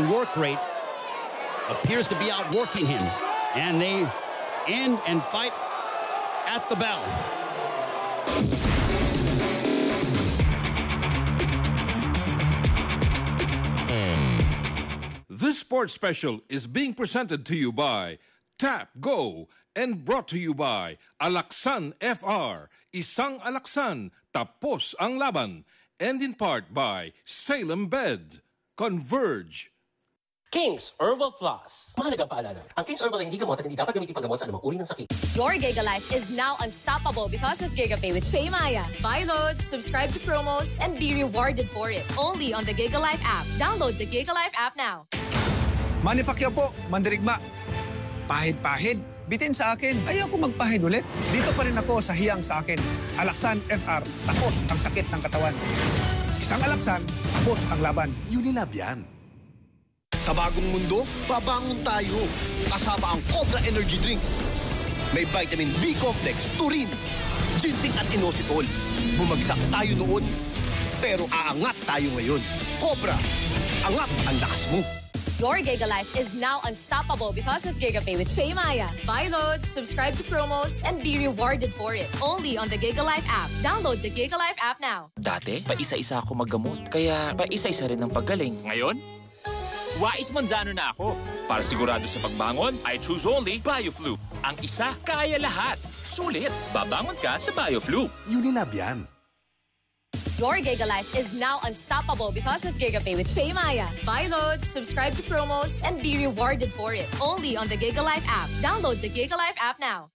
and work rate appears to be outworking him. And they end and fight at the bell. This sports special is being presented to you by Tap Go and brought to you by Alaksan FR, Isang Alaksan, tapos ang laban, and in part by Salem Bed, Converge. King's Herbal Plus. Mahalagang paalala, ang King's Herbal ay hindi gamot at hindi dapat gamitin paggamot sa anumang uri ng sakit. Your Giga Life is now unstoppable because of GigaPay with PayMaya. Buy loads, subscribe to promos, and be rewarded for it. Only on the Giga Life app. Download the Giga Life app now. Manny Pacquiao po, mandirigma. Pahid-pahid, bitin sa akin. Ayoko magpahid ulit. Dito pa rin ako sa hiyang sa akin. Alaksan FR, tapos ang sakit ng katawan. Isang Alaksan, tapos ang laban. Unilab yan. Sa bagong mundo, babangon tayo. Kasama ang Cobra Energy Drink. May vitamin B complex, turin, ginseng at inositol. Bumagsak tayo noon, pero aangat tayo ngayon. Cobra, angat ang lakas mo. Your Giga Life is now unstoppable because of GigaPay with PayMaya. Buy loads, subscribe to promos, and be rewarded for it. Only on the Giga Life app. Download the Giga Life app now. Dati, paisa-isa ako maggamot. Kaya paisa-isa rin ang paggaling. Ngayon, Wais Manzano na ako. Para sigurado sa pagbangon, I choose only BioFlu. Ang isa, kaya lahat. Sulit, babangon ka sa BioFlu. Unilab yan. Your Giga Life is now unstoppable because of GigaPay with PayMaya. Buy loads, subscribe to promos, and be rewarded for it. Only on the Giga Life app. Download the Giga Life app now.